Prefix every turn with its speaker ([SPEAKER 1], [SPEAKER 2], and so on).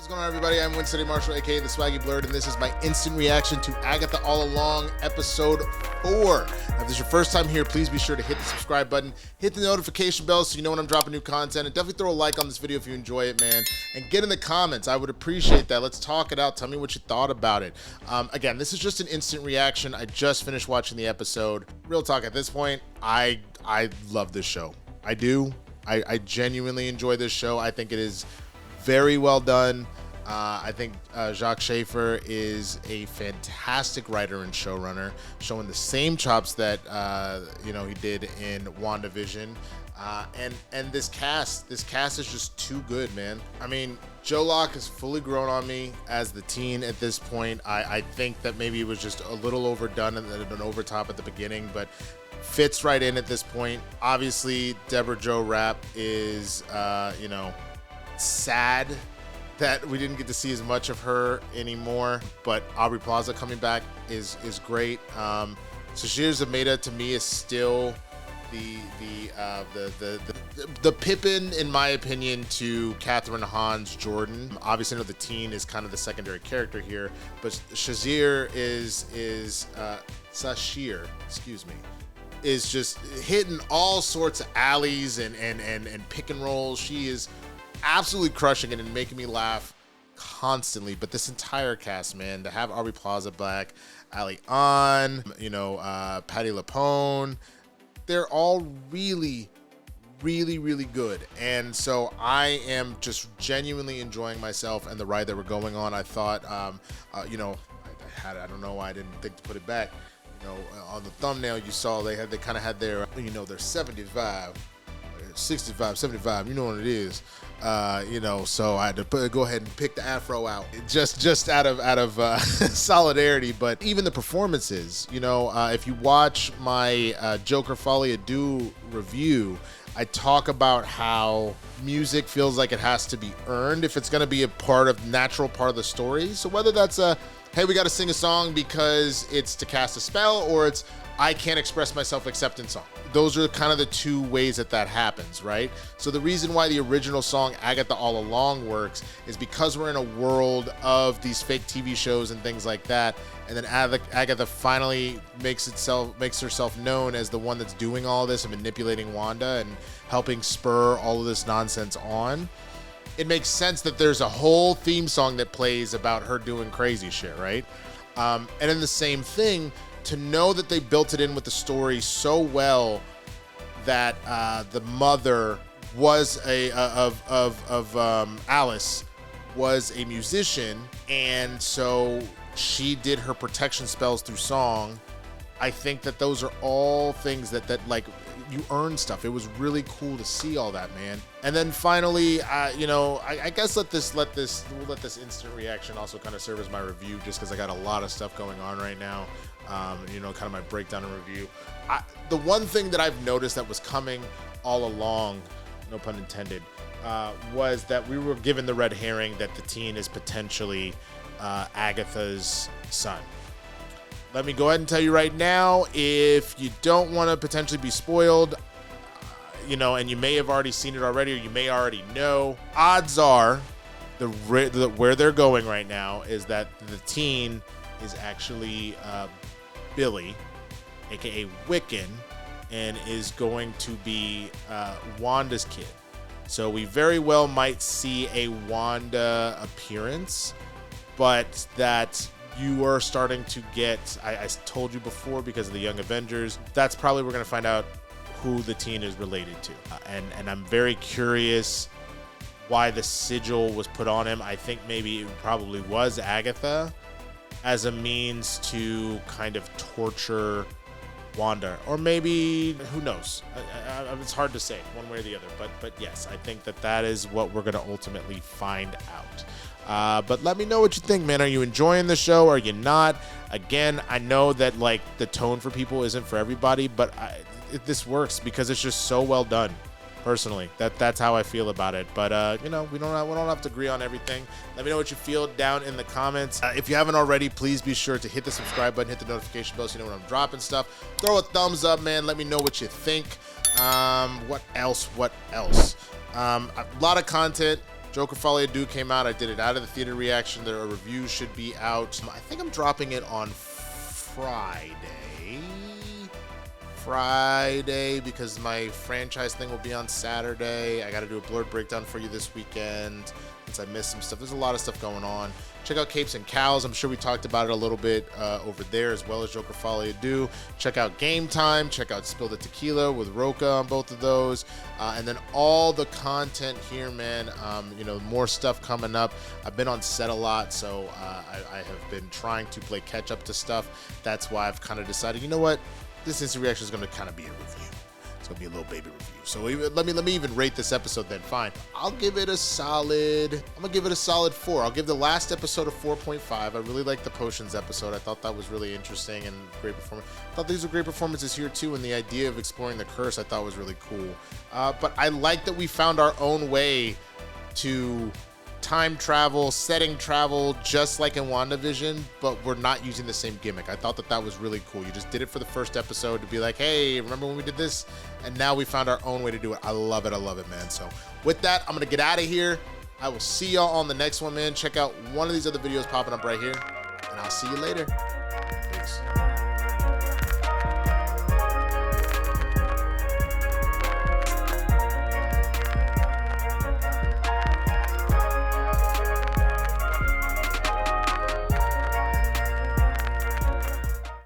[SPEAKER 1] What's going on, everybody? I'm Winston A, aka the Swaggy Blurred, and this is my instant reaction to Agatha All Along, episode 4. Now, if this is your first time here, please be sure to hit the subscribe button, hit the notification bell so you know when I'm dropping new content, and definitely throw a like on this video if you enjoy it, man. And get in the comments. I would appreciate that. Let's talk it out. Tell me what you thought about it. Again, this is just an instant reaction. I just finished watching the episode. Real talk, at this point, I love this show. I do. I genuinely enjoy this show. I think it is very well done. I think Jacques Schaeffer is a fantastic writer and showrunner, showing the same chops that he did in WandaVision. And this cast is just too good, man. I mean, Joe Locke has fully grown on me as the teen at this point. I think that maybe it was just a little overdone and an overtop at the beginning, but fits right in at this point. Obviously, Deborah Jo Rapp is, sad that we didn't get to see as much of her anymore, but Aubrey Plaza coming back is great. Sasheer Zamata to me is still the Pippin, in my opinion, to Kathryn Hahn's Jordan. Obviously, I know the teen is kind of the secondary character here, but Sasheer is just hitting all sorts of alleys and pick and rolls. She is absolutely crushing it and making me laugh constantly. But this entire cast, man, to have Aubrey Plaza back, Ali An, Patti LuPone, they're all really, really, really good. And so I am just genuinely enjoying myself and the ride that we're going on. I thought, I don't know why I didn't think to put it back. On the thumbnail you saw they kind of had their, their 75, 65, 75, you know what it is. So I had to go ahead and pick the afro out just out of solidarity. But even the performances, if you watch my Joker Folie à Deux review, I talk about how music feels like it has to be earned if it's going to be a natural part of the story. So whether that's hey, we got to sing a song because it's to cast a spell, or it's I can't express myself except in song. Those are kind of the two ways that happens, right? So the reason why the original song Agatha All Along works is because we're in a world of these fake TV shows and things like that, and then Agatha finally makes herself known as the one that's doing all this and manipulating Wanda and helping spur all of this nonsense on. It makes sense that there's a whole theme song that plays about her doing crazy shit, right? And then the same thing, to know that they built it in with the story so well that the mother was Alice was a musician, and so she did her protection spells through song. I think that those are all things that like you earn stuff. It was really cool to see all that, man. And then finally, I guess we'll let this instant reaction also kind of serve as my review, just because I got a lot of stuff going on right now. Kind of my breakdown and review. The one thing that I've noticed that was coming all along, no pun intended, was that we were given the red herring that the teen is potentially Agatha's son. Let me go ahead and tell you right now, if you don't want to potentially be spoiled, and you may have already seen it already, or you may already know, odds are where they're going right now is that the teen is actually Billy, aka Wiccan, and is going to be Wanda's kid. So we very well might see a Wanda appearance, but that you are starting to get, I told you before, because of the Young Avengers, that's probably we're going to find out who the teen is related to. And I'm very curious why the sigil was put on him. I think maybe it probably was Agatha as a means to kind of torture Wanda, or maybe, who knows? It's hard to say one way or the other, but yes, I think that is what we're going to ultimately find out. But let me know what you think, man. Are you enjoying the show? Are you not? Again, I know that like the tone for people isn't for everybody, but this works because it's just so well done. Personally, that's how I feel about it. But we don't have to agree on everything. Let me know what you feel down in the comments. If you haven't already, please be sure to hit the subscribe button, hit the notification bell so you know when I'm dropping stuff. Throw a thumbs up, man. Let me know what you think. What else? A lot of content. Joker Folie à Deux came out. I did it out of the theater reaction. Their review should be out. I think I'm dropping it on Friday because my franchise thing will be on Saturday. I got to do a blurred breakdown for you this weekend since I missed some stuff. There's a lot of stuff going on. Check out Capes and Cows. I'm sure we talked about it a little bit over there, as well as Joker Folie à Deux. Check out Game Time. Check out Spill the Tequila with Roca on both of those. And then all the content here, man. More stuff coming up. I've been on set a lot, so I have been trying to play catch up to stuff. That's why I've kind of decided, you know what? This instant reaction is going to kind of be a review. It's going to be a little baby review. So let me even rate this episode then. Fine. I'm going to give it a solid 4. I'll give the last episode a 4.5. I really liked the potions episode. I thought that was really interesting and great performance. I thought these were great performances here too, and the idea of exploring the curse I thought was really cool. But I like that we found our own way to time travel, setting travel, just like in WandaVision, but we're not using the same gimmick. I thought that was really cool. You just did it for the first episode to be like, hey, remember when we did this? And now we found our own way to do it. I love it, man. So with that, I'm gonna get out of here. I will see y'all on the next one, man. Check out one of these other videos popping up right here, and I'll see you later. Peace.